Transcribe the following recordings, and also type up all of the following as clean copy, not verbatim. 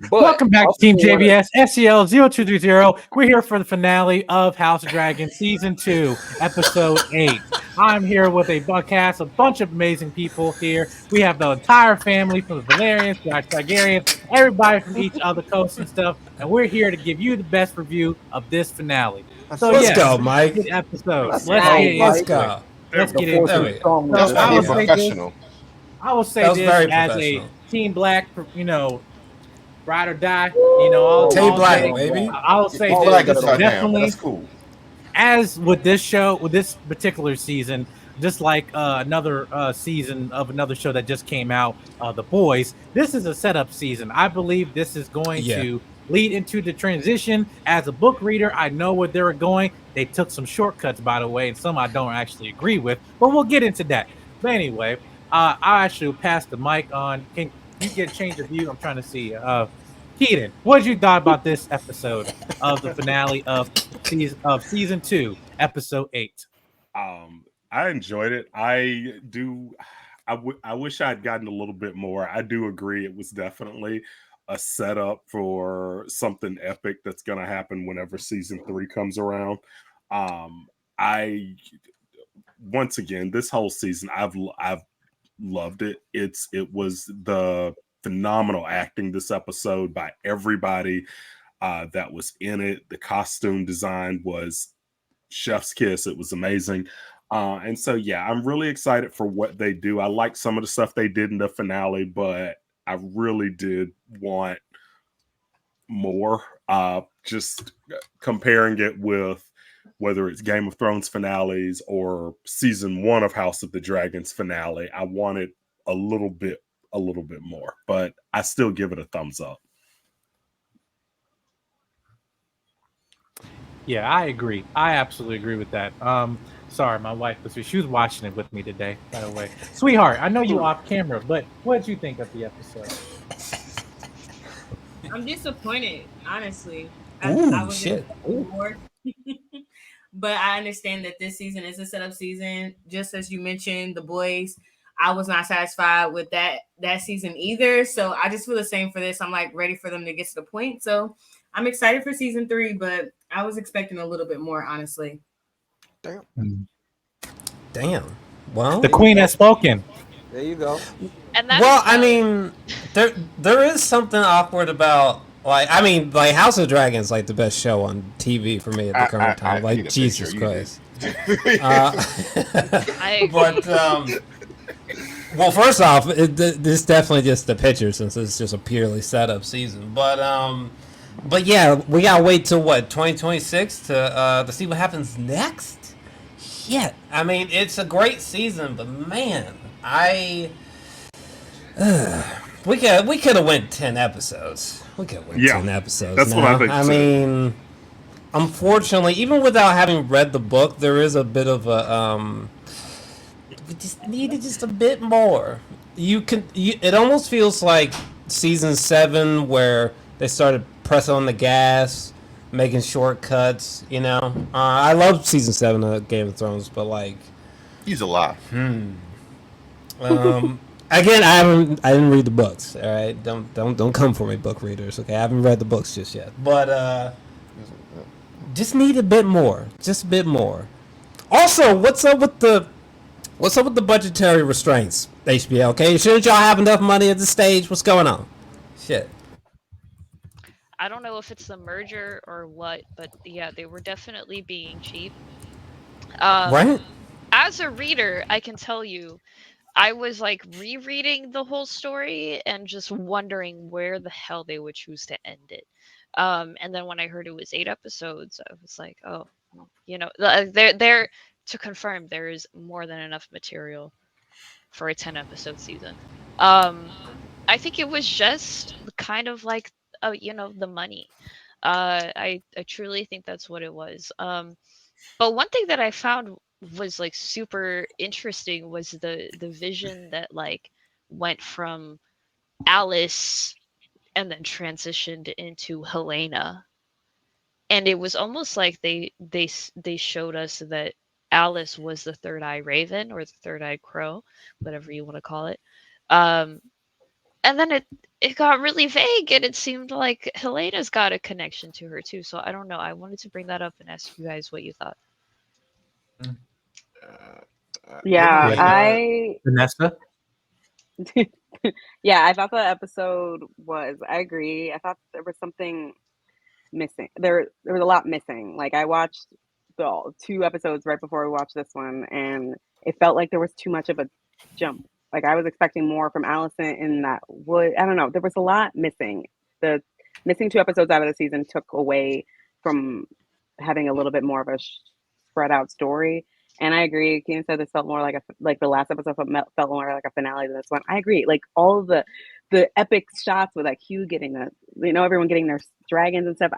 But Welcome back to Team JVS, SEL 0230. We're here for the finale of House of Dragon Season 2, Episode 8. I'm here with a cast, a bunch of amazing people here. We have the entire family from the Valerians, the Targaryens, everybody from each other coast and stuff. And we're here to give you the best review of this finale. let's So, Let's yes, go, go. this is a Mike. good episode. Let's Let's go, get Let's Mike. into it. go. Let's The get force into There is it. we go. strong with So, That's us. why I we're will Mike. say this. professional. I will say That was this very as a professional. Team Black, ride or die, Tay all Black, day. Woo! baby. I will say All this. Black right, This is is gentlemen. down, but that's definitely, cool. as with this show, with this particular season, just like another season of another show that just came out, The Boys. This is a setup season. I believe this is going Yeah. to lead into the transition. As a book reader, I know where they were going. They took some shortcuts, by the way, and some I don't actually agree with, but we'll get into that. But anyway, I actually will pass the mic on. Can you get a change of view? I'm trying to see. Keaton, what did you thought about this episode of the finale of season 2, episode 8? I enjoyed it. I do. I wish I had gotten a little bit more. I do agree. It was definitely a setup for something epic that's going to happen whenever season 3 comes around. I once again, this whole season, I've loved it. It was the phenomenal acting this episode by everybody that was in it. The costume design was chef's kiss. It was amazing. And so, yeah, I'm really excited for what they do. I like some of the stuff they did in the finale, but I really did want more. Just comparing it with whether it's Game of Thrones finales or season 1 of House of the Dragons finale, I wanted a little bit more, but I still give it a thumbs up. Yeah, I agree. I absolutely agree with that. Sorry, my wife she was watching it with me today, by the way. Sweetheart, I know you off camera, but what did you think of the episode? I'm disappointed, honestly. I Ooh, was shit. expecting more, but I understand that this season is a setup season. Just as you mentioned, the boys, I was not satisfied with that season either. So I just feel the same for this. I'm like ready for them to get to the point. So I'm excited for season 3, but I was expecting a little bit more, honestly. Damn. Damn. Well, The queen has spoken. There you go. And that well, is I valid. mean, there is something awkward about like House of Dragons, like the best show on TV for me at the current time. I Like need a Jesus picture. You Christ. I agree. But well, first off, this definitely just the picture since it's just a purely setup season. But yeah, we gotta wait till what 2026 to see what happens next. Shit, I mean, it's a great season, but man, we could have went 10 episodes. We could have went Yeah, 10 episodes. that's now. what I think, I too. mean, unfortunately, even without having read the book, there is a bit of a we just needed just a bit more. It almost feels like season 7 where they started pressing on the gas, making shortcuts. I love season 7 of Game of Thrones, but like, He's alive. again, I didn't read the books. All right, don't come for me, book readers. Okay, I haven't read the books just yet, but just need a bit more, just a bit more. Also, what's up with the budgetary restraints, HBO? Okay, shouldn't y'all have enough money at this stage? What's going on? Shit. I don't know if it's the merger or what, but yeah, they were definitely being cheap. Right? As a reader, I can tell you, I was like rereading the whole story and just wondering where the hell they would choose to end it. And then when I heard it was 8 episodes, I was like, oh, they're to confirm there is more than enough material for a 10 episode season. I think it was just kind of like, the money. I truly think that's what it was. But one thing that I found was like super interesting was the vision that like went from Alice and then transitioned into Helena, and it was almost like they showed us that Alice was the third eye raven or the third eye crow, whatever you want to call it. Um, and then it got really vague, and it seemed like Helena's got a connection to her too. So I don't know. I wanted to bring that up and ask you guys what you thought. Yeah, Yeah. I Vanessa. yeah, I thought the episode was. I agree. I thought there was something missing. There was a lot missing. Like I watched the 2 episodes right before we watched this one, and it felt like there was too much of a jump. Like I was expecting more from Allison in that wood. I don't know. There was a lot missing. The missing 2 episodes out of the season took away from having a little bit more of a spread out story. And I agree. Keenan said this felt more like the last episode felt more like a finale than this one. I agree. Like all of the epic shots with like Hugh getting everyone getting their dragons and stuff.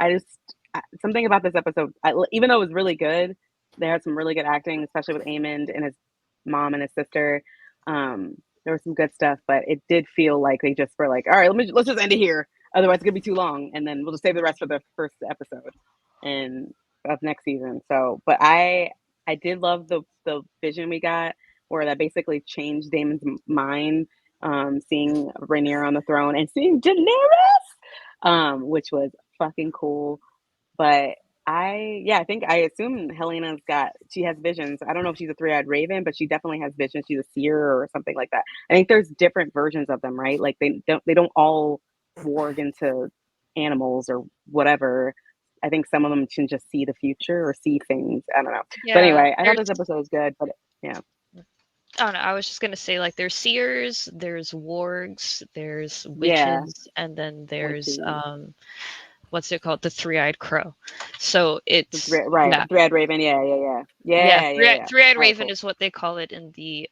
Something about this episode, even though it was really good, they had some really good acting, especially with Aemond and his mom and his sister. There was some good stuff, but it did feel like they just were like, all right, let's just end it here. Otherwise, it's gonna be too long, and then we'll just save the rest for the first episode and of next season. So, but I did love the vision we got, where that basically changed Damon's mind. Seeing Rhaenyra on the throne and seeing Daenerys, which was fucking cool. But I think I assume she has visions. I don't know if she's a three-eyed raven, but she definitely has visions. She's a seer or something like that. I think there's different versions of them, right? Like they don't all warg into animals or whatever. I think some of them can just see the future or see things. I don't know. Yeah, but anyway, I thought this episode was good. But yeah. I don't know. I was just gonna say, like, there's seers, there's wargs, there's Yeah. witches, and then there's Witches. what's it called? The three-eyed crow. So it's Right. yeah, Three-eyed raven. Yeah. three-eyed raven Powerful. is what they call it in the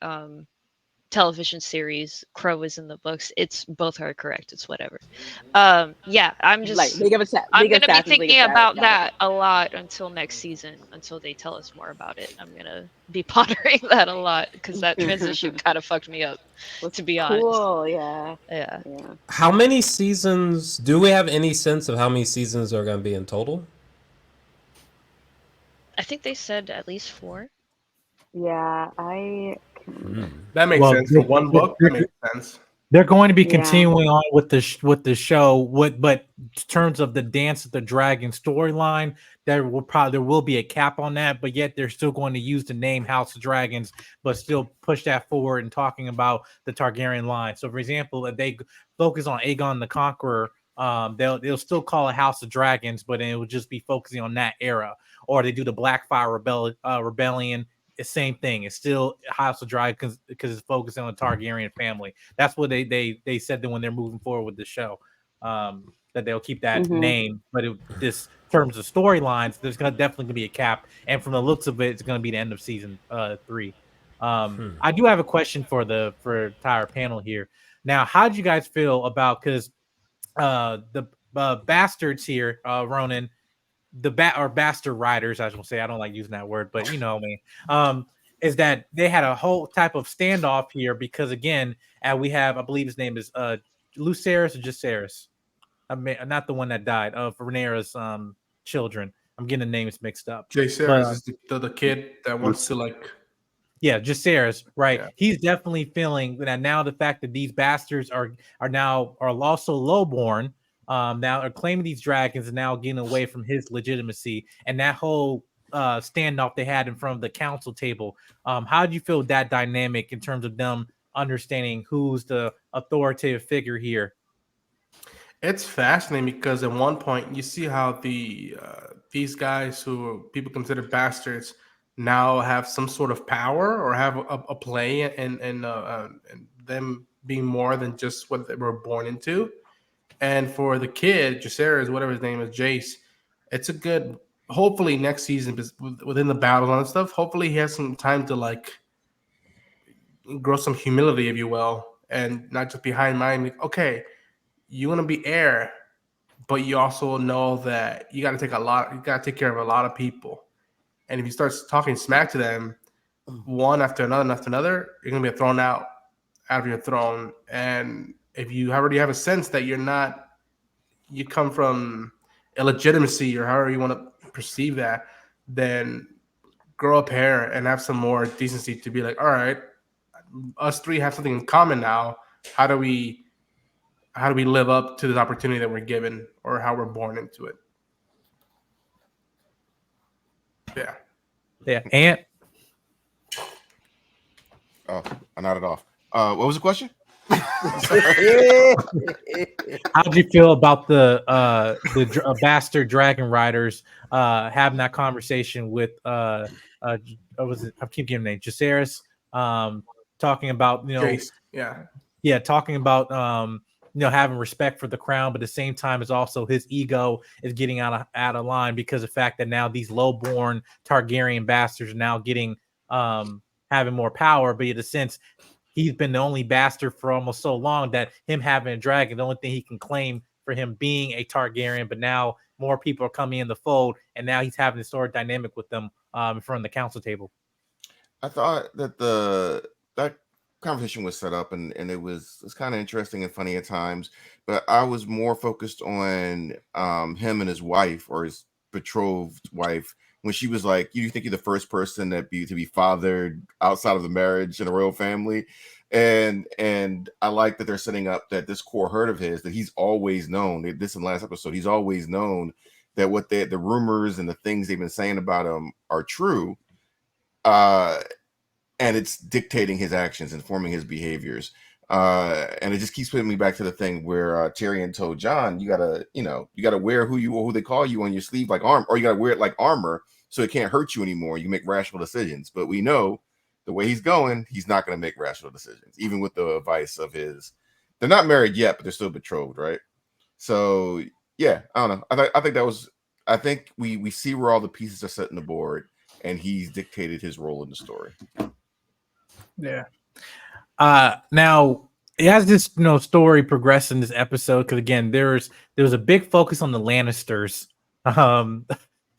television series. Crow is in the books. It's both are correct. It's whatever. Yeah, I'm Like just League of I'm gonna be Assassins, League thinking of Shadows. about Got it. that a lot until next season, until they tell us more about it. I'm gonna be pondering that a lot because that transition kind of fucked me up, to be honest. Cool. Yeah. Yeah. How many seasons? Do we have any sense of how many seasons are going to be in total? I think they said at least 4. Yeah. That makes sense. For one book, that makes sense. They're going to be Yeah. continuing on with the show. But in terms of the Dance of the Dragon storyline, there will be a cap on that. But yet they're still going to use the name House of Dragons, but still push that forward and talking about the Targaryen line. So, for example, if they focus on Aegon the Conqueror, they'll still call it House of Dragons, but it will just be focusing on that era. Or they do the Blackfire Rebellion. It's same thing. It's still House of Dragons because it's focusing on the Targaryen family. That's what they said that when they're moving forward with the show, that they'll keep that name. But this terms of storylines, there's definitely gonna be a cap, and from the looks of it, it's gonna be the end of season 3. I do have a question for the entire panel here. Now, how do you guys feel about because the bastards here, Ronin? Or bastard riders, I should say. I don't like using that word, but you know me. Is that they had a whole type of standoff here because again, we have, I believe his name is Lucerys or Jacaerys. I mean, not the one that died of Rhaenyra's children. I'm getting the names mixed up. Jacaerys is the kid that wants to like. Yeah, Jacaerys, right? Yeah. He's definitely feeling that now. The fact that these bastards are also lowborn. Now are claiming these dragons and now getting away from his legitimacy, and that whole standoff they had in front of the council table. How do you feel that dynamic in terms of them understanding who's the authoritative figure here? It's fascinating because at one point you see how these guys who people consider bastards now have some sort of power or have a play in them being more than just what they were born into. And for the kid, Jacaerys, whatever his name is, Jace, it's a good. Hopefully next season, within the battles and stuff, hopefully he has some time to like grow some humility, if you will, and not just behind mind. Like, okay, you want to be heir, but you also know that you got to take care of a lot of people. And if you start talking smack to them, one after another, you're gonna be thrown out of your throne. And if you already have a sense that you come from illegitimacy or however you want to perceive that, then grow up here and have some more decency to be like, all right, us three have something in common now. How do we how do we live up to this opportunity that we're given, or how we're born into it? Yeah, Ant. Oh, I nodded off. What was the question? How'd you feel about the bastard dragon riders having that conversation with was it, I keep giving name Jaceres, talking about Jace, talking about having respect for the crown, but at the same time is also his ego is getting out of line because of the fact that now these low-born Targaryen bastards are now getting having more power, but in a sense he's been the only bastard for almost so long that him having a dragon, the only thing he can claim for him being a Targaryen, but now more people are coming in the fold, and now he's having this sort of dynamic with them in front of the council table. I thought that that conversation was set up and it's kind of interesting and funny at times, but I was more focused on him and his wife, or his betrothed wife, when she was like, you think you're the first person to be fathered outside of the marriage in a royal family. And I like that they're setting up that this core herd of his, that he's always known, this in the last episode, he's always known that what the rumors and the things they've been saying about him are true. And it's dictating his actions, informing his behaviors. And it just keeps putting me back to the thing where Tyrion told Jon, you gotta wear who they call you on your sleeve like armor, or you gotta wear it like armor so it can't hurt you anymore. You make rational decisions. But we know the way he's going, he's not gonna make rational decisions, even with the advice of his. They're not married yet, but they're still betrothed, right? So yeah, I don't know. I think we see where all the pieces are set in the board, and he's dictated his role in the story. Yeah. Now as this story progressed in this episode, because again there was a big focus on the Lannisters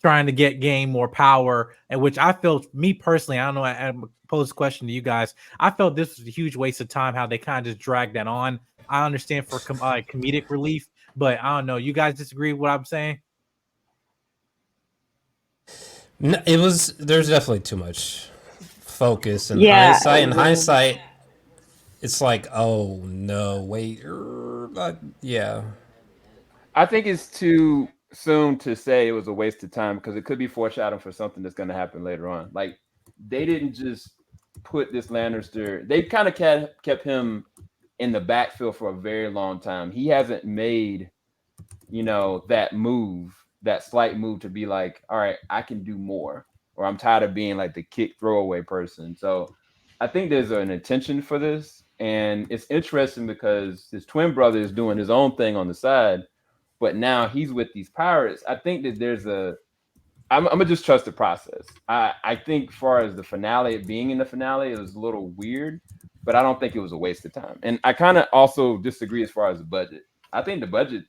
trying to gain more power, and which I felt, me personally, I don't know, I pose a question to you guys, I felt this was a huge waste of time how they kind of just dragged that on. I understand for comedic relief, but I don't know, you guys disagree with what I'm saying? No, there's definitely too much focus and Yeah. hindsight, it's like, oh no, wait, yeah. I think it's too soon to say it was a waste of time, because it could be foreshadowing for something that's going to happen later on. Like, they didn't just put this Lannister, they kind of kept him in the backfield for a very long time. He hasn't made, that slight move to be like, all right, I can do more, or I'm tired of being like the kick throwaway person. So I think there's an intention for this, and it's interesting because his twin brother is doing his own thing on the side, but now he's with these pirates. I think that I'm gonna just trust the process. I think, as far as the finale, being in the finale, it was a little weird, but I don't think it was a waste of time. And I kind of also disagree as far as the budget. I think the budget,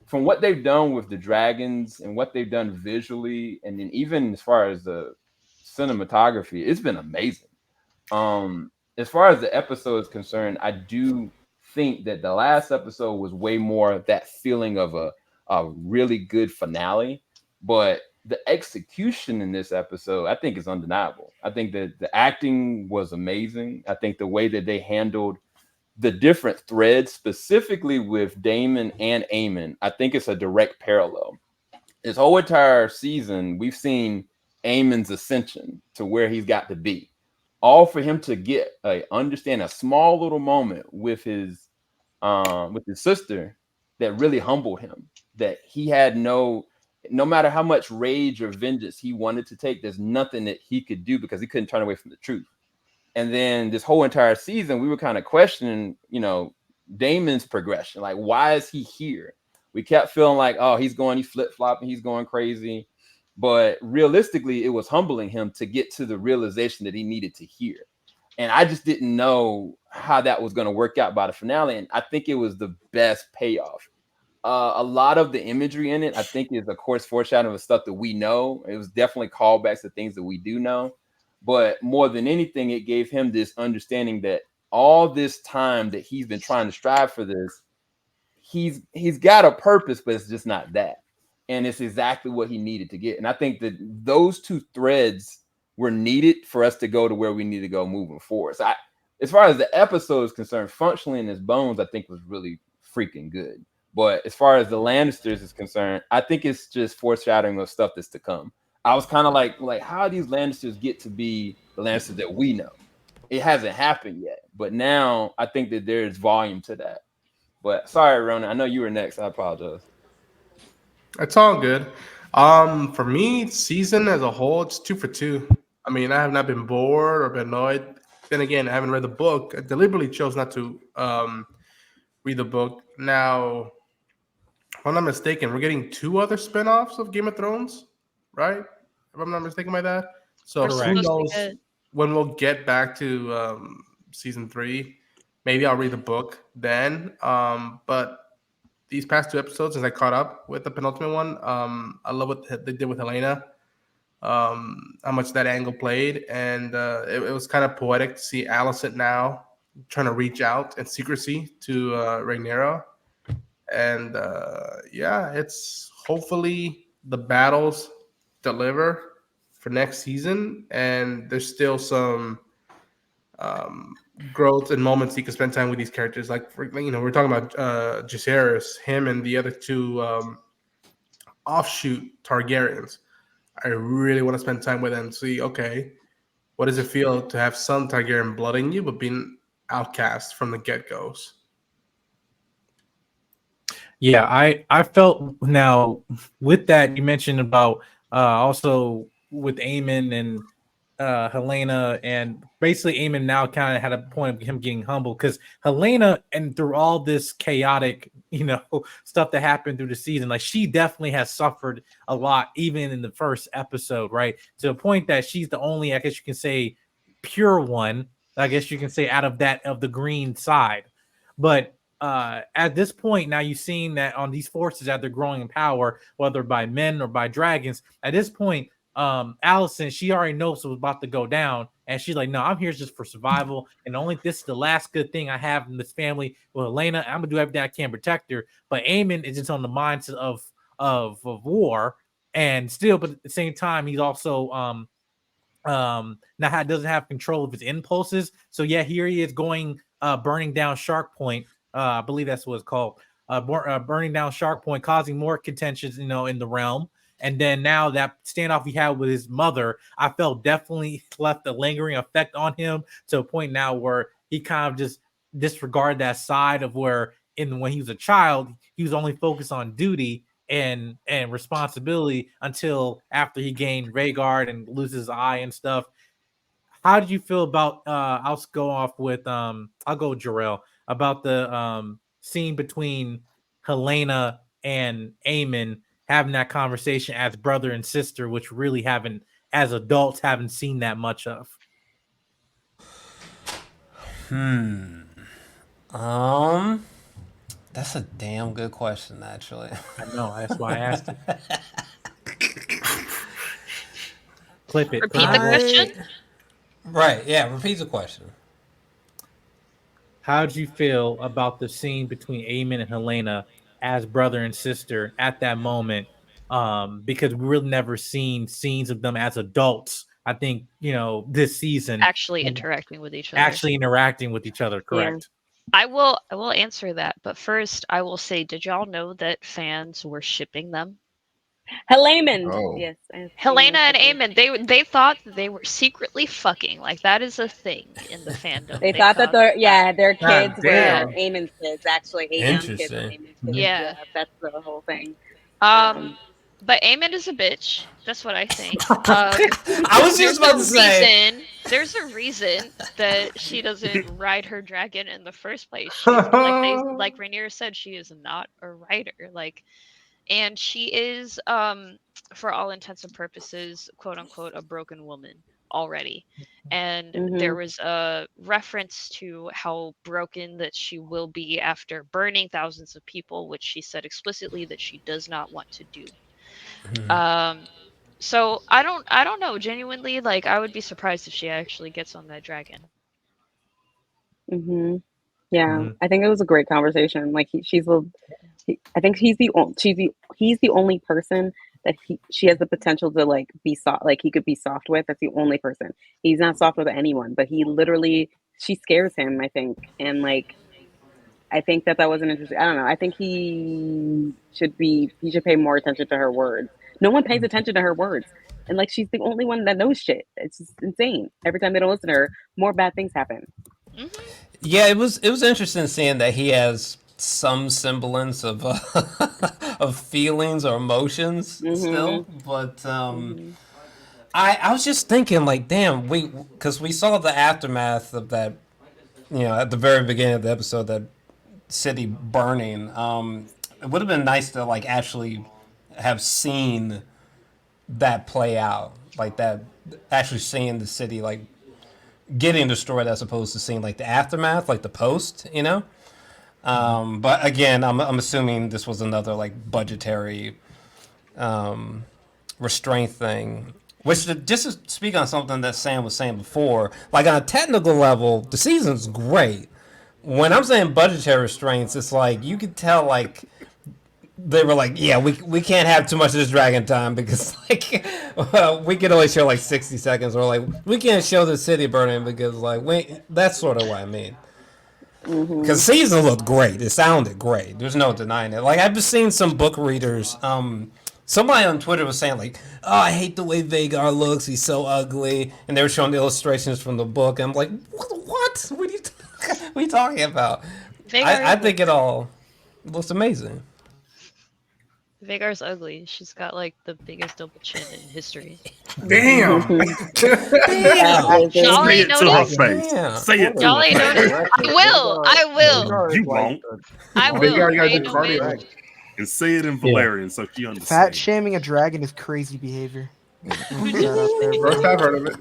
from what they've done with the dragons and what they've done visually, and then even as far as the cinematography, it's been amazing. As far as the episode is concerned, I do think that the last episode was way more that feeling of a really good finale, but the execution in this episode, I think, is undeniable. I think that the acting was amazing. I think the way that they handled the different threads, specifically with Daemon and Aemon, I think it's a direct parallel. This whole entire season, we've seen Aemon's ascension to where he's got to be. All for him to understand a small little moment with his sister that really humbled him. That he had no matter how much rage or vengeance he wanted to take, there's nothing that he could do because he couldn't turn away from the truth. And then this whole entire season, we were kind of questioning, Daemon's progression. Like, why is he here? We kept feeling like, oh, he's flip-flopping, he's going crazy. But realistically, it was humbling him to get to the realization that he needed to hear. And I just didn't know how that was going to work out by the finale. And I think it was the best payoff. A lot of the imagery in it, I think, is, of course, foreshadowing of stuff that we know. It was definitely callbacks to things that we do know. But more than anything, it gave him this understanding that all this time that he's been trying to strive for this, he's got a purpose, but it's just not that. And it's exactly what he needed to get. And I think that those two threads were needed for us to go to where we need to go moving forward. So as far as the episode is concerned, functionally in its bones, I think was really freaking good. But as far as the Lannisters is concerned, I think it's just foreshadowing of stuff that's to come. I was kind of like how these Lannisters get to be the Lannisters that we know? It hasn't happened yet, but now I think that there's volume to that. But sorry, Ronan, I know you were next. I apologize. It's all good. For me, season as a whole, it's 2 for 2. I mean, I have not been bored or been annoyed. Then again, I haven't read the book. I deliberately chose not to read the book. Now, if I'm not mistaken, we're getting 2 other spin-offs of Game of Thrones, right? If I'm not mistaken by that. So We're who supposed to knows get when we'll get back to season 3? Maybe I'll read the book then. But these past 2 episodes, as I caught up with the penultimate one, I love what they did with Helena. How much that angle played, and it was kind of poetic to see Alicent now trying to reach out in secrecy to Rhaenyra. And yeah, it's hopefully the battles deliver for next season, and there's still some um, growth and moments you can spend time with these characters. Like we're talking about Jacaerys, him and the other 2 offshoot Targaryens. I really want to spend time with them and see, okay, what does it feel to have some Targaryen blood in you, but being outcast from the get goes? Yeah, I felt now with that you mentioned about also with Aemon and Helena, and basically Aemon now kind of had a point of him getting humble because Helena, and through all this chaotic, stuff that happened through the season, like she definitely has suffered a lot, even in the first episode, right? To the point that she's the only, I guess you can say, pure one, I guess you can say, out of that of the green side. But at this point, now you've seen that on these forces that they're growing in power, whether by men or by dragons, at this point, Allison, she already knows what's about to go down, and she's like, "No, I'm here just for survival, and only this is the last good thing I have in this family with Elena. I'm gonna do everything I can to protect her." But Aemon is just on the mindset of war, and still, but at the same time, he's also now doesn't have control of his impulses. So yeah, here he is going burning down Shark Point. I believe that's what it's called. Burning down Shark Point, causing more contentions, in the realm. And then now that standoff he had with his mother, I felt definitely left a lingering effect on him to a point now where he kind of just disregarded that side of where when he was a child, he was only focused on duty and responsibility until after he gained Rhaegar and loses his eye and stuff. How did you feel about I'll go off with I'll go with Jarrell about the scene between Helena and Aemon having that conversation as brother and sister, which really haven't, as adults, haven't seen that much of? That's a damn good question, actually. I know, that's why I asked it. Clip it. repeat the question. Right, yeah, repeat the question. How did you feel about the scene between Aemon and Helena as brother and sister at that moment? Because we really never seen scenes of them as adults. I think this season Actually interacting with each other. Correct. I will answer that, but first I will say, did y'all know that fans were shipping them? Helena, Oh. yes. Helena and Aemon, they thought that they were secretly fucking. Like, that is a thing in the fandom. They thought that their kids God were damn. Aemon's kids, actually. Aemon's kids were Interesting. Aemon's kids. Yeah. Yeah, that's the whole thing. But Aemon is a bitch. That's what I think. I was just about to say. There's a reason that she doesn't ride her dragon in the first place. She's like Rhaenyra said, she is not a rider. And she is, for all intents and purposes, quote unquote, a broken woman already. And there was a reference to how broken that she will be after burning thousands of people, which she said explicitly that she does not want to do. So I don't know. Genuinely, I would be surprised if she actually gets on that dragon. Yeah, I think it was a great conversation. Like I think he's the only person that she has the potential to be soft. Like he could be soft with. That's the only person. He's not soft with anyone, but she scares him, I think, and I think that wasn't interesting. I don't know. I think he should pay more attention to her words. No one pays attention to her words. And like she's the only one that knows shit. It's just insane. Every time they don't listen to her, more bad things happen. Mm-hmm. Yeah, it was interesting seeing that he has some semblance of of feelings or emotions still, but I was just thinking like, damn, because we saw the aftermath of that, at the very beginning of the episode, that city burning. It would have been nice to like actually have seen that play out, like that, actually seeing the city like getting destroyed as opposed to seeing like the aftermath, like the post. But again, I'm assuming this was another like budgetary restraint thing. Which, just to speak on something that Sam was saying before, like on a technical level, the season's great. When I'm saying budgetary restraints, it's like you could tell like they were like, yeah, we can't have too much of this dragon time because like we can only show like 60 seconds, or like we can't show the city burning because like that's sort of what I mean. Because season looked great, it sounded great. There's no denying it. Like I've been seeing some book readers. Somebody on Twitter was saying like, "Oh, I hate the way Vhagar looks. He's so ugly," and they were showing the illustrations from the book. And I'm like, "What? What are you talking about?" I think it all looks amazing. Vhagar's ugly. She's got like the biggest double chin in history. Damn. Damn. Y'all Say ain't it to her noticed? face. Yeah. Say it to Y'all her ain't face. noticed? I will. You won't. I Vhagar, will. you gotta Ain't do no way. cardio. And say it in Valerian so she Fat understands. shaming a dragon is crazy behavior. First I've heard of it.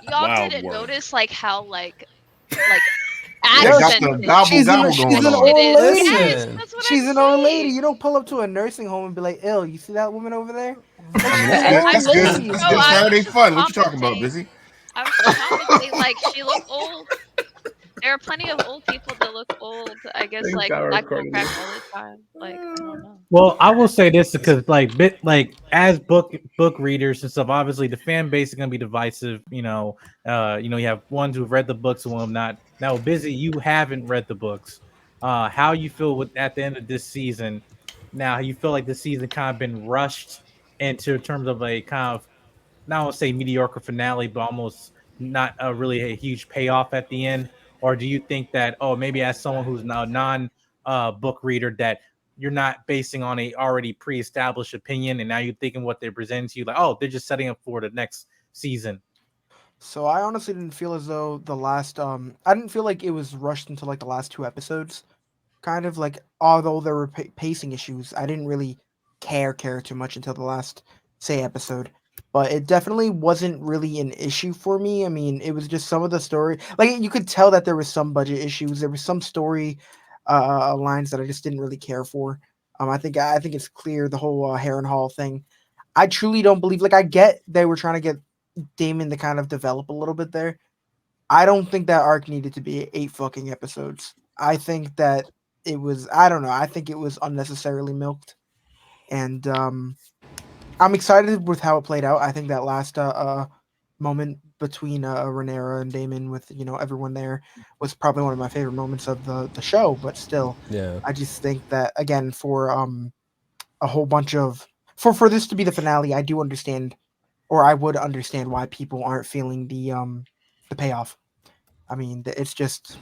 Y'all Wild didn't word. notice like how like They got the accented. gobble She's gobble an going old on. It is. lady. Yes, that's what She's I'm an old lady. saying. You don't pull up to a nursing home and be like, "Ill, you see that woman over there?" I mean, That's that's an good. old That's lady. good. That's Bro, good I was Saturday just fun. What you talking about, commenting. Bizzy? I was just commenting like she looked old. There are plenty of old people that look old. I guess Thanks, like I black people recorded crack this. all the time. Like I don't know. Well, I will say this because like as book readers and stuff, obviously the fan base is gonna be divisive. You have ones who've read the books and one not. Now, Busy, you haven't read the books. How you feel with at the end of this season? Now, you feel like the season kind of been rushed into terms of a kind of, not want to say mediocre finale, but almost not really a huge payoff at the end? Or do you think that, oh, maybe as someone who's now non book reader, that you're not basing on a already pre-established opinion, and now you're thinking what they're presenting to you, like, oh, they're just setting up for the next season? So I honestly didn't feel as though the last I didn't feel like it was rushed into like the last two episodes. Kind of like, although there were pacing issues, I didn't really care too much until the last episode. But it definitely wasn't really an issue for me. I mean, it was just some of the story. Like you could tell that there was some budget issues. There was some story lines that I just didn't really care for. I think it's clear the whole Harrenhal thing. I truly don't believe. Like I get they were trying to get Damon to kind of develop a little bit there. I don't think that arc needed to be 8 fucking episodes. I think that it was, I don't know, I think it was unnecessarily milked. And I'm excited with how it played out. I think that last moment between Rhaenyra and Daemon with everyone there was probably one of my favorite moments of the show, but still Yeah. I just think that again for a whole bunch of for this to be the finale, I do understand, or I would understand why people aren't feeling the payoff. I mean, it's just,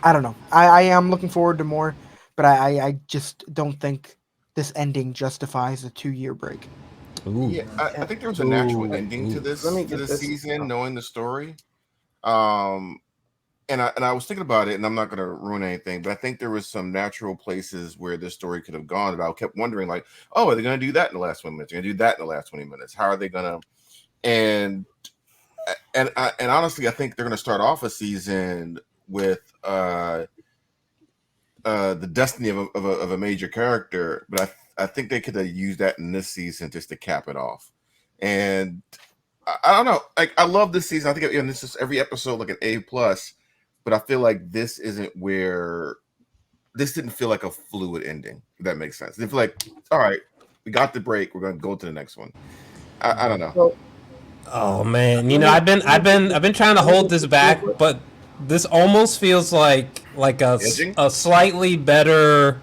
I don't know. I am looking forward to more, but I just don't think this ending justifies a 2-year break. Ooh. Yeah, I think there was a natural Ooh. ending to this Let me to get this this. season, knowing the story. And I was thinking about it, and I'm not going to ruin anything, but I think there was some natural places where this story could have gone. But I kept wondering, like, oh, are they going to do that in the last 20 minutes? Are they going to do that in the last 20 minutes? How are they going to? And honestly, I think they're going to start off a season with the destiny of a major character, but I think they could have used that in this season just to cap it off. And I don't know, like I love this season. I think this is every episode like an A+, but I feel like this isn't where this didn't feel like a fluid ending. If that makes sense. It feel like, all right, we got the break. We're going to go to the next one. I don't know. So, Oh man, I've been trying to hold this back, but this almost feels like like Edging? a slightly better.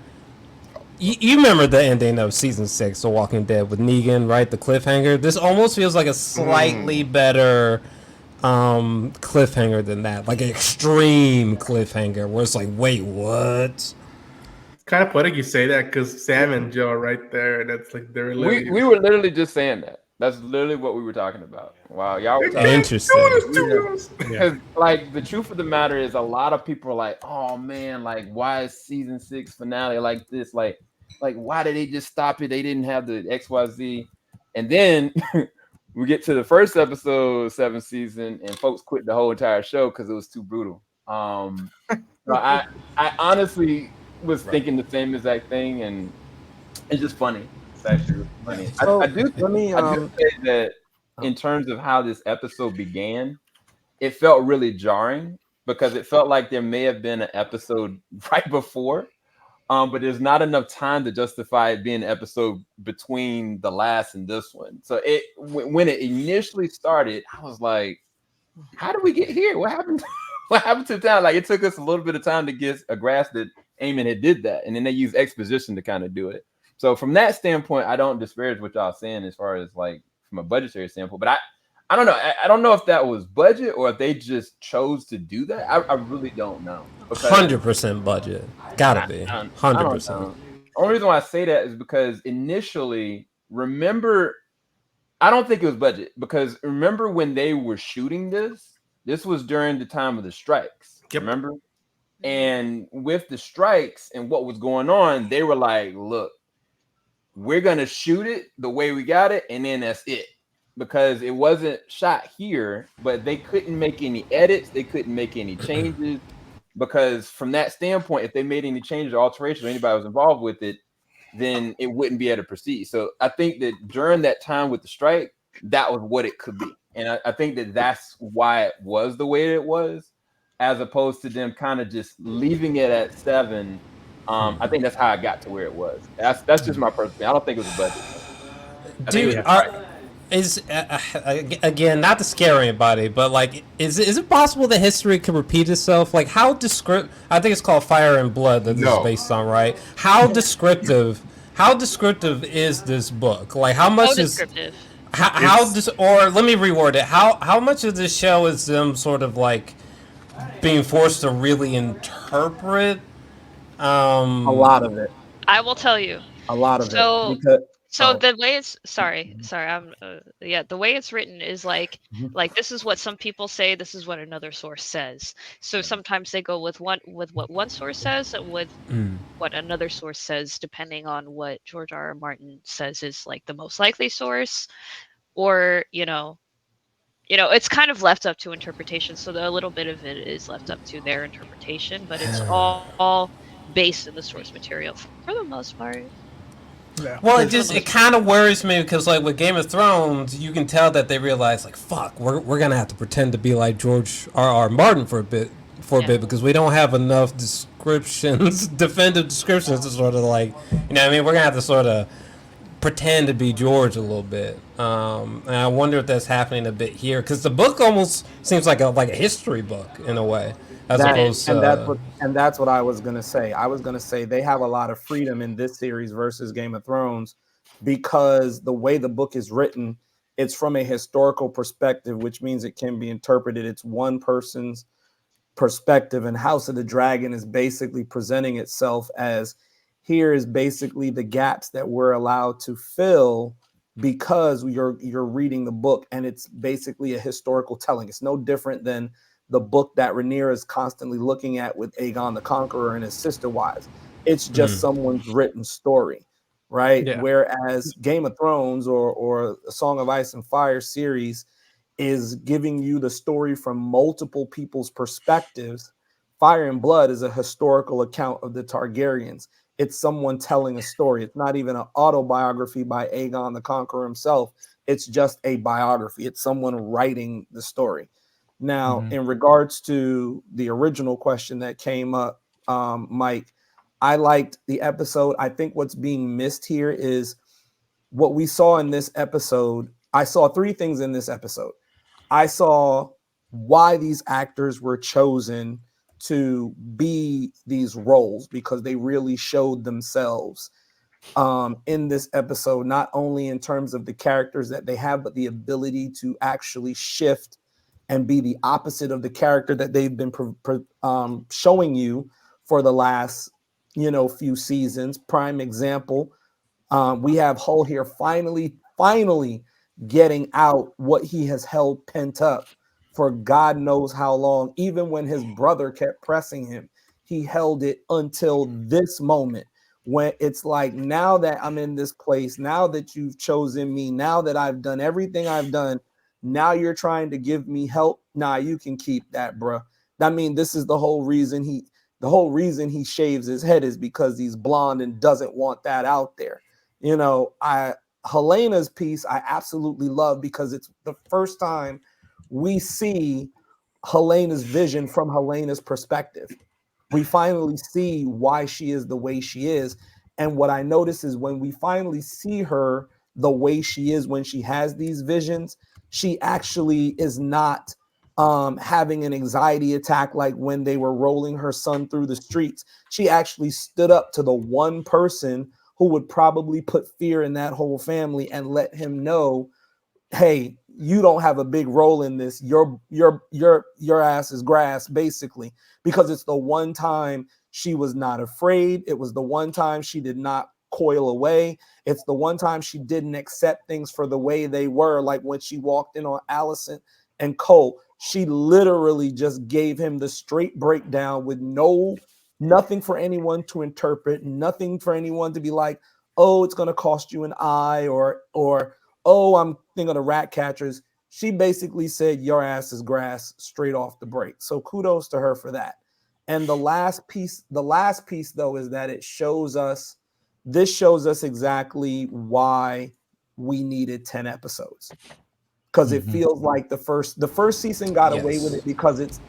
You remember the ending of season 6 of Walking Dead with Negan, right? The cliffhanger. This almost feels like a slightly better cliffhanger than that, like an extreme cliffhanger where it's like, wait, what? It's kind of poetic you say that because Sam and Joe are right there, and it's like they're We literally. we were literally just saying that. That's literally what we were talking about. Wow, y'all were They talking. can't Interesting. do this Yeah. to us. Because like the truth of the matter is, a lot of people are like, "Oh man, like why is season 6 finale like this? Like why did they just stop it? They didn't have the XYZ." And then we get to the first episode, 7th season, and folks quit the whole entire show because it was too brutal. So I honestly was thinking the same exact thing, and it's just funny. It's actually really funny. I So do let me I do say that in terms of how this episode began, it felt really jarring because it felt like there may have been an episode right before, but there's not enough time to justify it being an episode between the last and this one. So when it initially started, I was like, "How did we get here? What happened? What happened to the town?" Like it took us a little bit of time to get a grasp that Eamon had did that, and then they used exposition to kind of do it. So from that standpoint, I don't disparage what y'all saying as far as like from a budgetary standpoint, but I don't know. I don't know if that was budget or if they just chose to do that. I really don't know because 100% budget. Gotta be. I don't 100%. know. The only reason why I say that is because initially, remember, I don't think it was budget because remember when they were shooting this? This was during the time of the strikes. Yep. Remember? And with the strikes and what was going on, they were like, "Look, we're gonna shoot it the way we got it, and then that's it." Because it wasn't shot here, but they couldn't make any edits, they couldn't make any changes. Because from that standpoint, if they made any changes or alterations, or anybody was involved with it, then it wouldn't be able to proceed. So I think that during that time with the strike, that was what it could be, and I think that that's why it was the way it was, as opposed to them kind of just leaving it at 7. I think that's how I got to where it was. That's just my personal opinion. I don't think it was a budget thing. I think it was Dude, just right. is again, not to scare anybody, but like, is it possible that history could repeat itself? Like, how descriptive? I think it's called Fire and Blood that this is No. based on, right? How descriptive? How descriptive is this book? Like, how So much is descriptive. or let me reword it. How much of this show is them sort of like being forced to really interpret? a lot of it. I will tell you. A lot of it. So Because So oh, the way it's sorry, I'm yeah, the way it's written is like this is what some people say, this is what another source says. So sometimes they go with what one source says and with what another source says, depending on what George R.R. Martin says is like the most likely source, or it's kind of left up to interpretation. So a little bit of it is left up to their interpretation, but it's all based in the source material for the most part. Well, it kind of worries me because like with Game of Thrones, you can tell that they realize like, fuck, we're gonna have to pretend to be like George R.R. Martin for a bit because we don't have enough descriptions, definitive descriptions to sort of like, what I mean, we're gonna have to sort of pretend to be George a little bit. And I wonder if that's happening a bit here because the book almost seems like a history book in a way, as opposed to. that's what I was gonna say. I was gonna say they have a lot of freedom in this series versus Game of Thrones because the way the book is written, it's from a historical perspective, which means it can be interpreted. It's one person's perspective, and House of the Dragon is basically presenting itself as here is basically the gaps that we're allowed to fill because you're reading the book, and it's basically a historical telling. It's no different than the book that Rhaenyra is constantly looking at with Aegon the Conqueror and his sister wives. It's just someone's written story, right? Yeah. Whereas Game of Thrones or A Song of Ice and Fire series is giving you the story from multiple people's perspectives. Fire and Blood is a historical account of the Targaryens. It's someone telling a story. It's not even an autobiography by Aegon the Conqueror himself. It's just a biography. It's someone writing the story. Now, in regards to the original question that came up, Mike, I liked the episode. I think what's being missed here is what we saw in this episode. I saw three things in this episode. I saw why these actors were chosen to be these roles because they really showed themselves in this episode, not only in terms of the characters that they have, but the ability to actually shift and be the opposite of the character that they've been showing you for the last, few seasons. Prime example, we have Hull here finally getting out what he has held pent up for God knows how long. Even when his brother kept pressing him, he held it until this moment when it's like, now that I'm in this place, now that you've chosen me, now that I've done everything I've done, now you're trying to give me help. Nah, you can keep that, bro. I mean, this is the whole reason he shaves his head is because he's blonde and doesn't want that out there. Helena's piece I absolutely love because it's the first time we see Helena's vision from Helena's perspective. We finally see why she is the way she is. And what I notice is when we finally see her the way she is, when she has these visions, she actually is not having an anxiety attack like when they were rolling her son through the streets. She actually stood up to the one person who would probably put fear in that whole family and let him know, hey, you don't have a big role in this. Your ass is grass, basically, because it's the one time she was not afraid. It was the one time she did not coil away. It's the one time she didn't accept things for the way they were. Like when she walked in on Allison and Cole, she literally just gave him the straight breakdown with nothing for anyone to interpret, nothing for anyone to be like, oh, it's going to cost you an eye or, oh, I'm thinking of rat catchers. She basically said, your ass is grass straight off the break. So kudos to her for that. And the last piece though, is that this shows us exactly why we needed 10 episodes. Because it feels like the first season got away with it because it's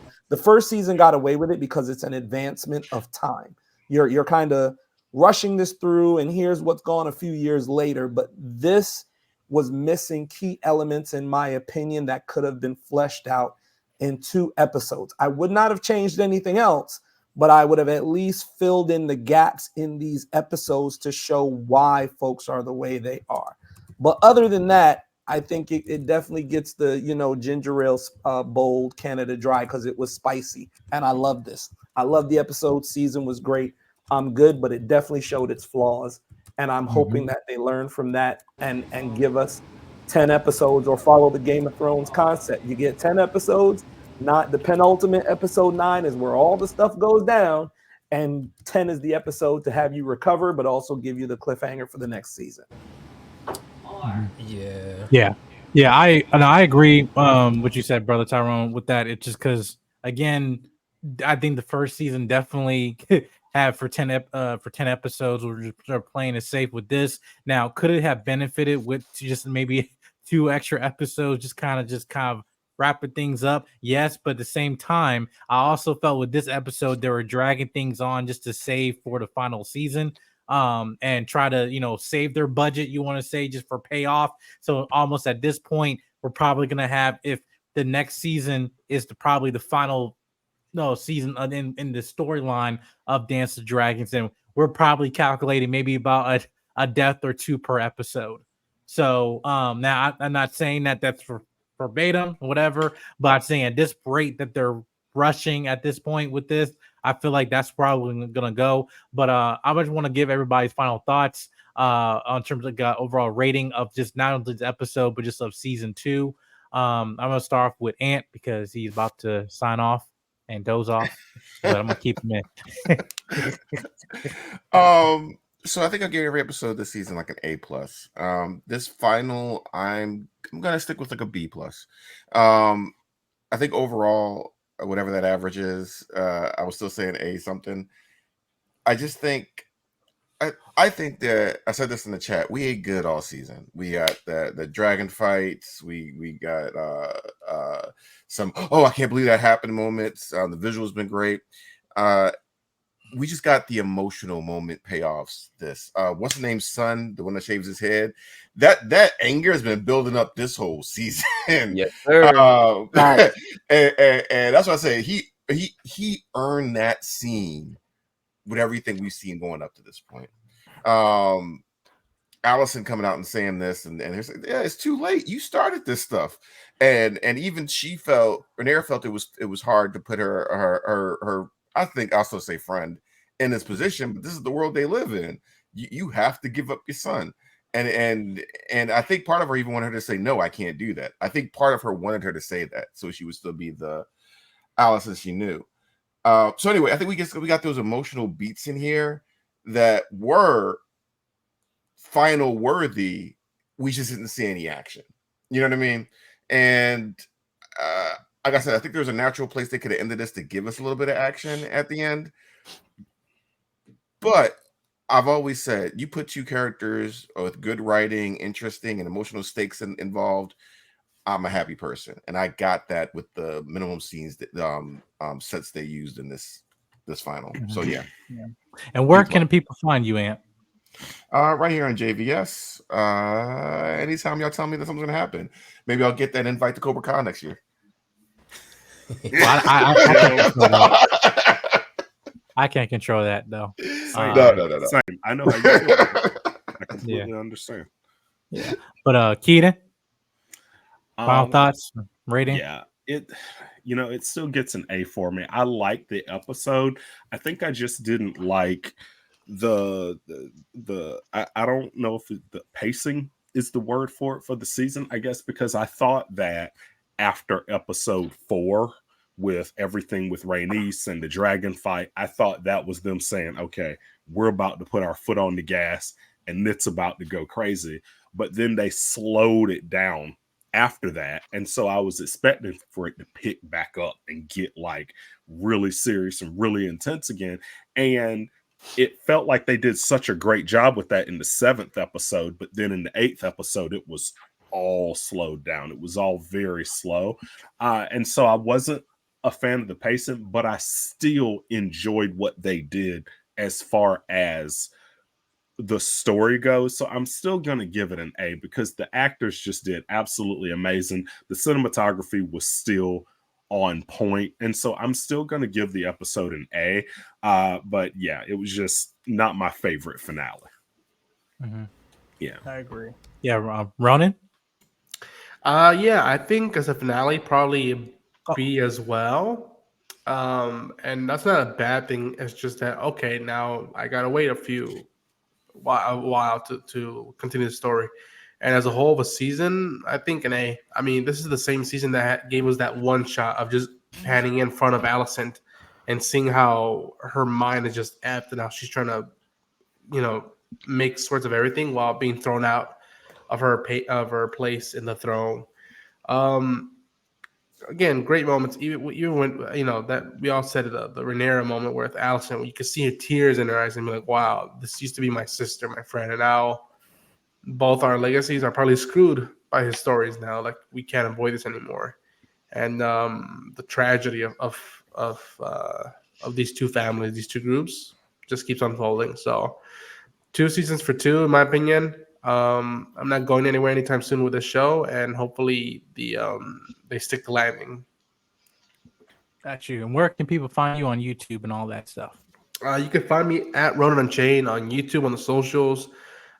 an advancement of time. You're kind of rushing this through, and here's what's gone a few years later. But this was missing key elements, in my opinion, that could have been fleshed out in 2 episodes. I would not have changed anything else, but I would have at least filled in the gaps in these episodes to show why folks are the way they are. But other than that, I think it definitely gets the, ginger ale bold Canada Dry because it was spicy. And I love this. I love the episode. Season was great. I'm good, but it definitely showed its flaws. And I'm hoping that they learn from that and give us 10 episodes or follow the Game of Thrones concept. You get 10 episodes, not the penultimate episode 9 is where all the stuff goes down. And 10 is the episode to have you recover, but also give you the cliffhanger for the next season. Yeah. I agree. What you said, brother Tyrone, with that. It's just because, again, I think the first season definitely had for 10 episodes. We're just playing it safe with this. Now, could it have benefited with just maybe 2 extra episodes, just kind of wrapping things up? Yes, but at the same time, I also felt with this episode they were dragging things on just to save for the final season. And try to, save their budget, you want to say, just for payoff. So almost at this point, we're probably going to have, if the next season is probably the final season in the storyline of Dance of Dragons, and we're probably calculating maybe about a death or 2 per episode. So now I'm not saying that that's for verbatim, whatever, but I'm saying at this rate that they're rushing at this point with this, I feel like that's probably gonna go. But I just want to give everybody's final thoughts on terms of overall rating of just not only this episode but just of season 2. I'm gonna start off with Ant because he's about to sign off and doze off, but I'm gonna keep him in. So I think I'll give every episode this season like an A+. This final, I'm gonna stick with like a B+. I think overall, whatever that average is, I was still saying A something. I just think I think that I said this in the chat. We ate good all season. We got the dragon fights. We got some I can't believe that happened moments. The visual's been great. We just got the emotional moment payoffs. This what's the name's son, the one that shaves his head, that anger has been building up this whole season. Yes, sir. and that's why I say he earned that scene with everything we've seen going up to this point. Allison coming out and saying this, and they're saying, yeah, it's too late. You started this stuff, and even she felt, Rhaenyra felt it was hard to put her I think I'll also say friend in this position, but this is the world they live in. You have to give up your son, and I think part of her even wanted her to say no, I can't do that. I think part of her wanted her to say that so she would still be the Allison she knew. So anyway, I think we got those emotional beats in here that were final worthy. We just didn't see any action. You know what I mean? And like I said, I think there's a natural place they could have ended this to give us a little bit of action at the end. But I've always said, you put two characters with good writing, interesting, and emotional stakes involved, I'm a happy person, and I got that with the minimum scenes that sets they used in this final. So yeah. And where can people find you, Ant? Right here on JVS. Anytime y'all tell me that something's gonna happen, maybe I'll get that invite to Cobra Con next year. Well, I can't control that though. No. Same. I know how you feel. I completely understand. Yeah, but Keaton, final thoughts, rating? Yeah, it still gets an A for me. I like the episode. I think I just didn't like the I don't know if the pacing is the word for it for the season, I guess, because I thought that after episode 4 with everything with Rhaenys and the dragon fight, I thought that was them saying, okay, we're about to put our foot on the gas and it's about to go crazy. But then they slowed it down after that, and so I was expecting for it to pick back up and get like really serious and really intense again, and it felt like they did such a great job with that in the 7th episode, but then in the 8th episode it was all slowed down. It was all very slow, and so I wasn't a fan of the pacing, but I still enjoyed what they did as far as the story goes. So I'm still going to give it an A because the actors just did absolutely amazing. The cinematography was still on point. And so I'm still going to give the episode an A. But yeah, it was just not my favorite finale. Mm-hmm. Yeah. I agree. Yeah, Ronin? Yeah, I think as a finale, probably B as well. And that's not a bad thing. It's just that, okay, now I got to wait a while to continue the story. And as a whole of a season, I think an A. I mean, this is the same season that gave us that one shot of just panning in front of Alicent and seeing how her mind is just effed and how she's trying to, make sorts of everything while being thrown out of her place in the throne. Again, great moments. Even when that we all said the Rhaenyra moment with Alicent, where you could see her tears in her eyes and be like, "Wow, this used to be my sister, my friend, and now both our legacies are probably screwed by his stories now. Like we can't avoid this anymore." And the tragedy of these two families, these two groups, just keeps unfolding. So, 2 seasons for 2, in my opinion. I'm not going anywhere anytime soon with this show, and hopefully they stick the landing. Got you. And where can people find you on YouTube and all that stuff? You can find me at Ronin Unchained on YouTube, on the socials.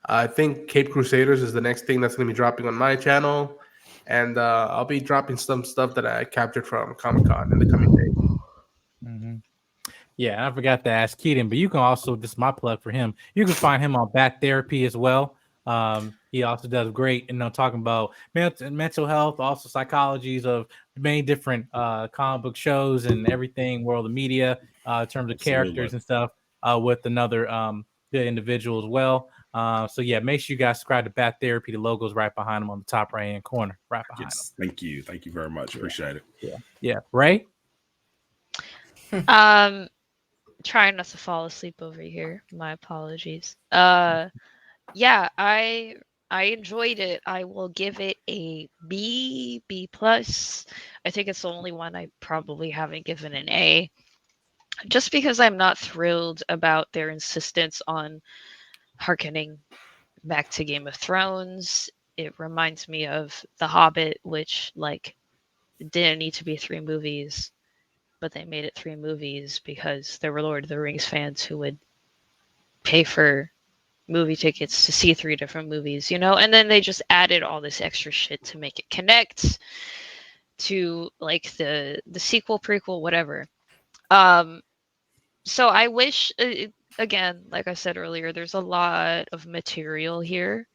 I think Cape Crusaders is the next thing that's going to be dropping on my channel, and I'll be dropping some stuff that I captured from Comic-Con in the coming days. Mm-hmm. Yeah, I forgot to ask Keaton, but you can also, this is my plug for him, you can find him on Bat Therapy as well. He also does great, talking about mental health, also psychologies of many different comic book shows and everything, world of media, in terms of characters and stuff, with another good individual as well. So yeah, make sure you guys subscribe to Bat Therapy. The logo's right behind him on the top right hand corner, right behind him. Thank you very much. Appreciate it. Yeah. Ray? Trying not to fall asleep over here. My apologies. Yeah, I enjoyed it. I will give it a B plus. I think it's the only one I probably haven't given an A. Just because I'm not thrilled about their insistence on hearkening back to Game of Thrones. It reminds me of The Hobbit, which didn't need to be 3 movies. but they made it 3 movies because there were Lord of the Rings fans who would pay for movie tickets to see 3 different movies, you know? And then they just added all this extra shit to make it connect to like the sequel, prequel, whatever. So I wish again, like I said earlier, there's a lot of material here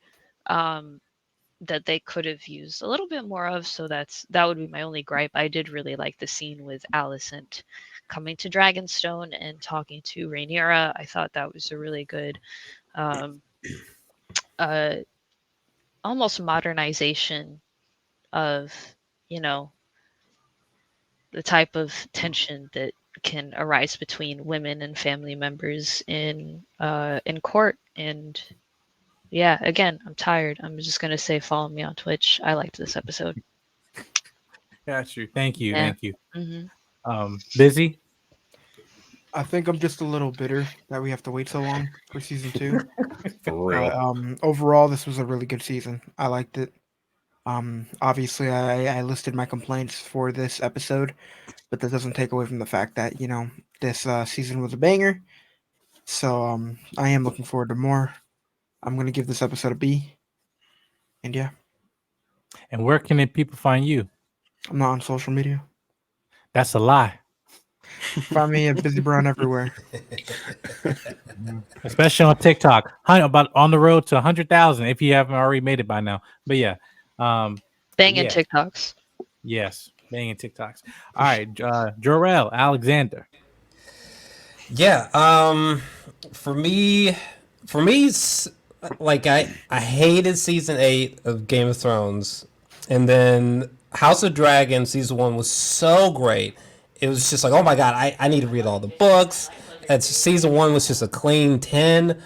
that they could have used a little bit more of. So that would be my only gripe. I did really like the scene with Alicent coming to Dragonstone and talking to Rhaenyra. I thought that was a really good um, almost modernization of, you know, the type of tension that can arise between women and family members in court. And yeah, again, I'm tired. I'm just gonna say follow me on Twitch. I liked this episode. Got you. Thank you. Yeah. Thank you. Mm-hmm. Bizzy. I think I'm just a little bitter that we have to wait so long for season 2. For real. Overall, this was a really good season. I liked it. Obviously, I listed my complaints for this episode, but that doesn't take away from the fact that this season was a banger. So I am looking forward to more. I'm gonna give this episode a B. And yeah, And where can people find you? I'm not on social media. That's a lie. Find me at Busy Brown everywhere. Especially on TikTok. About on the road to 100,000 if you haven't already made it by now. But yeah. Banging yeah. TikToks. Yes. Banging TikToks. All right. Jorel Alexander. Yeah. For me, like I hated season 8 of Game of Thrones, and then House of Dragon season 1 was so great. It was just like, oh my god, I need to read all the books. And season 1 was just a clean 10.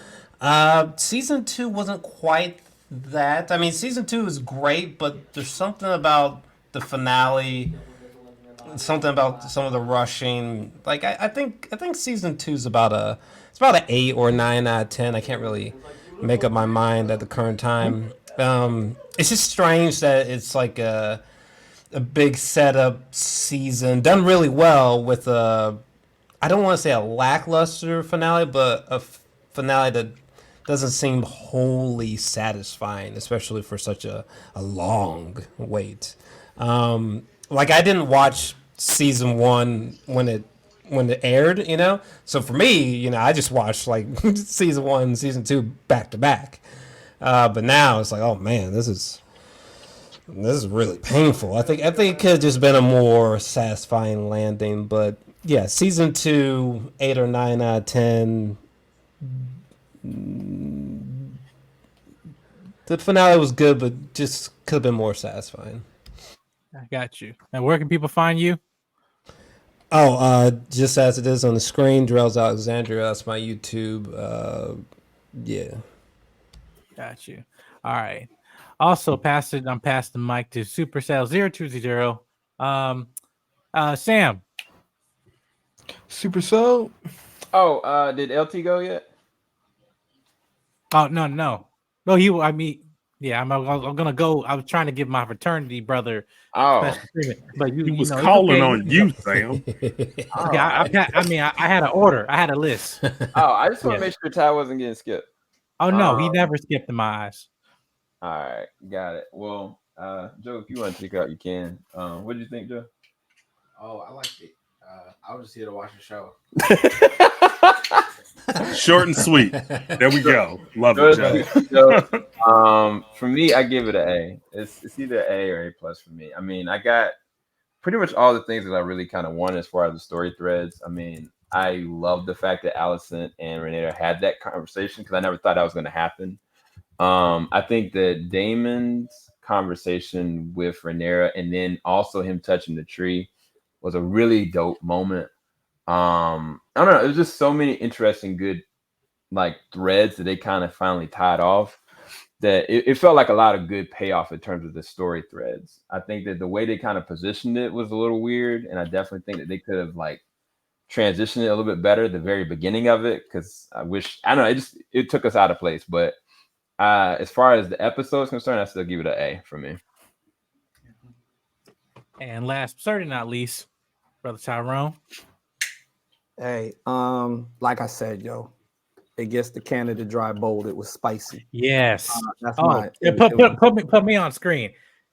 Season 2 wasn't quite that. I mean, season 2 is great, but there's something about the finale, something about some of the rushing. Like I think season 2 is about an 8 or 9 out of 10. I can't really make up my mind at the current time. It's just strange that it's like a big setup season done really well with a, I don't want to say a lackluster finale, but a finale that doesn't seem wholly satisfying, especially for such a long wait. Like I didn't watch season 1 when it aired, So for me, I just watched like season 1, season 2 back to back. But now it's like, oh man, this is really painful. I think it could have just been a more satisfying landing. But yeah, season 2, 8 or 9 out of 10. The finale was good, but just could have been more satisfying. I got you. And where can people find you? Oh, just as it is on the screen, Drells Alexandria. That's my YouTube. Yeah. Got you. All right. Also, I'm passing the mic to Supercell 020. Sam. Supercell. Oh, did LT go yet? Oh no. No, I'm gonna go. I was trying to give my fraternity brother special treatment, but he was calling on you, Sam. Yeah, I had an order. I had a list. Oh, I just want to make sure Ty wasn't getting skipped. Oh no, he never skipped in my eyes. All right, got it. Well, Joe, if you want to take it out, you can. What did you think, Joe? Oh, I liked it. I was just here to watch the show. Short and sweet. There we go. Love it, Joe. For me, I give it an A. It's either A or A plus for me. I mean, I got pretty much all the things that I really kind of wanted as far as the story threads. I mean, I love the fact that Alicent and Rhaenyra had that conversation because I never thought that was going to happen. I think that Daemon's conversation with Rhaenyra and then also him touching the tree was a really dope moment. I don't know. It was just so many interesting, good like threads that they kind of finally tied off. That it felt like a lot of good payoff in terms of the story threads. I think that the way they kind of positioned it was a little weird, and I definitely think that they could have like transitioned it a little bit better at the very beginning of it. Because I don't know, it took us out of place. But as far as the episode is concerned, I still give it an A for me. And last, but certainly not least, Brother Tyrone. Hey, like I said, yo, it gets the Canada Dry bold. It was spicy. Yes. That's Oh, my. yeah, put me on screen.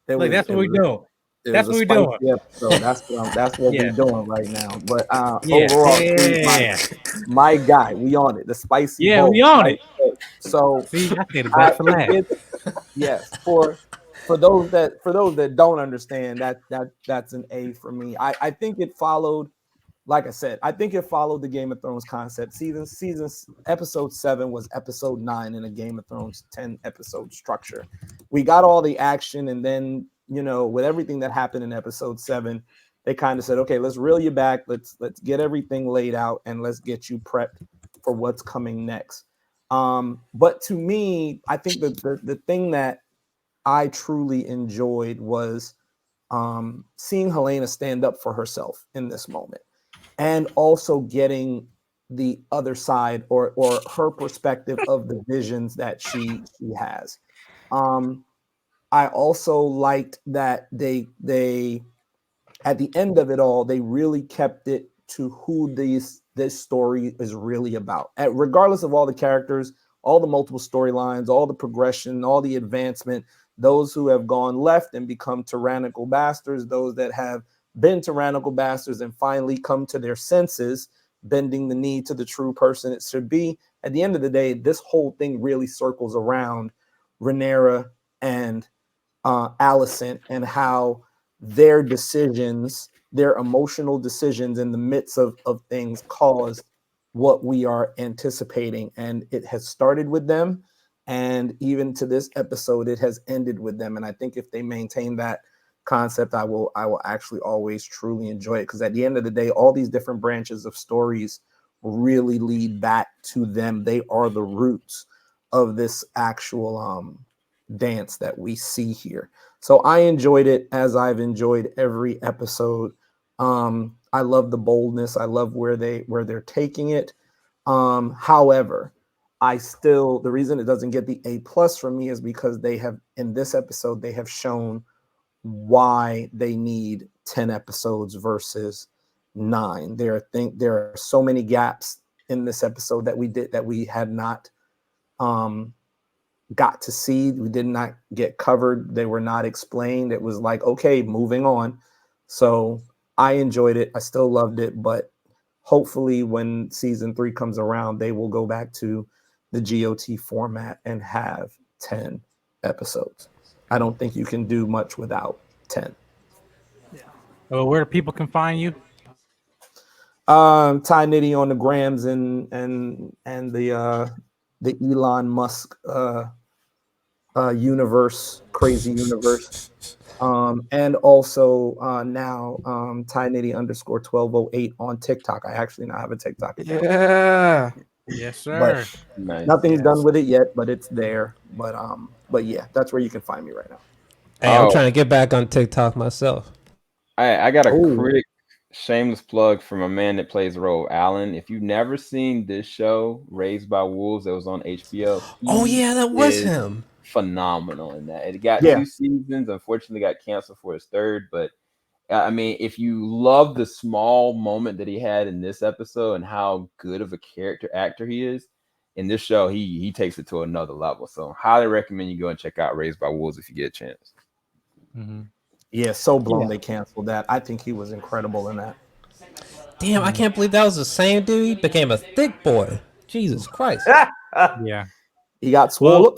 Look, that's what we doing. It That's was a what we spicy doing. episode. That's what Yeah. we're doing right now. But Yeah. overall, Steve, Yeah. my guy, we on it. The spicy Yeah, bowl. we on Right? it. So See, I say the best for last. yes, for those that don't understand, that's an A for me. I think it followed, like I said, I think it followed the Game of Thrones concept. Episode 7 was episode 9 in a Game of Thrones 10 episode structure. We got all the action, and then with everything that happened in episode 7, they kind of said, okay, let's reel you back, let's get everything laid out, and let's get you prepped for what's coming next. But to me, I think the thing that I truly enjoyed was seeing Helena stand up for herself in this moment, and also getting the other side or her perspective of the visions that she has. I also liked that they at the end of it all, they really kept it to who this story is really about. Regardless of all the characters, all the multiple storylines, all the progression, all the advancement, those who have gone left and become tyrannical bastards, those that have been tyrannical bastards and finally come to their senses, bending the knee to the true person it should be. At the end of the day, this whole thing really circles around Rhaenyra and Alicent, and how their decisions, their emotional decisions in the midst of things caused what we are anticipating. And it has started with them. And even to this episode, it has ended with them. And I think if they maintain that concept, I will actually always truly enjoy it. Because at the end of the day, all these different branches of stories really lead back to them. They are the roots of this actual dance that we see here. So I enjoyed it, as I've enjoyed every episode. I love the boldness. I love where they're taking it. However, the reason it doesn't get the A+ from me is because in this episode they have shown why they need 10 episodes versus 9. There are so many gaps in this episode that we had not got to see. We did not get covered. They were not explained. It was like, okay, moving on. So I enjoyed it. I still loved it, but hopefully when season 3 comes around, they will go back to the GOT format and have 10 episodes. I don't think you can do much without 10. Where people can find you? Ty Nitty on the grams and the Elon Musk universe, crazy universe. And also now Ty Nitty _1208 on TikTok. I actually now have a TikTok account. Yeah. Yes, sir. Nice. Nothing's done with it yet, but it's there. But yeah, that's where you can find me right now. Hey, I'm trying to get back on TikTok myself. I got a quick shameless plug from a man that plays the role of Alan. If you've never seen this show, Raised by Wolves, that was on HBO. Oh yeah, that was him. Phenomenal in that. It got 2 seasons. Unfortunately, got canceled for his 3rd. But I mean, if you love the small moment that he had in this episode and how good of a character actor he is in this show, he takes it to another level. So, highly recommend you go and check out Raised by Wolves if you get a chance. Mm-hmm. Yeah, so blown they canceled that. I think he was incredible in that. Damn, I can't believe that was the same dude. He became a thick boy. Jesus Christ. Yeah. He got swole up.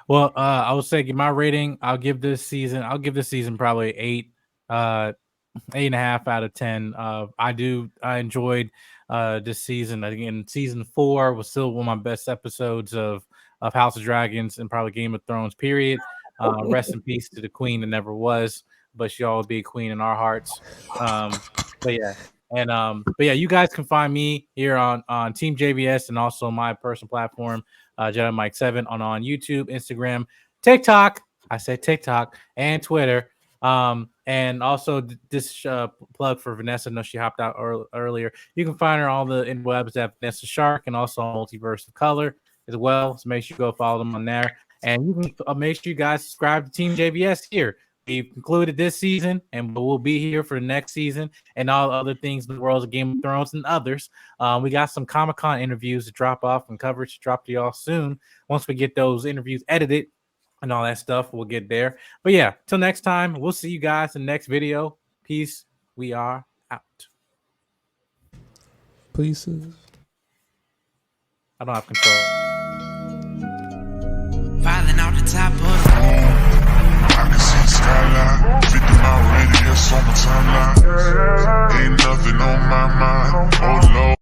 Well, I would say my rating. I'll give this season probably 8, 8.5 out of 10. I enjoyed this season. Again, season 4 was still one of my best episodes of House of Dragons and probably Game of Thrones. Period. Rest in peace to the queen that never was, but she always be a queen in our hearts. But yeah, you guys can find me here on TeamJVS and also my personal platform, Jedi Mike 7 on YouTube, Instagram, TikTok. I said TikTok and Twitter. And also this plug for Vanessa. I know she hopped out earlier. You can find her all the webs at Vanessa Shark and also Multiverse of Color as well. So make sure you go follow them on there. And you can make sure you guys subscribe to TeamJVS here. we've concluded this season, and we'll be here for the next season and all other things in the world of Game of Thrones and others. We got some Comic-Con interviews to drop off and coverage to drop to y'all soon. Once we get those interviews edited and all that stuff, we'll get there. But yeah, till next time, we'll see you guys in the next video. Peace. We are out. Pieces. I don't have control. Falling off the top of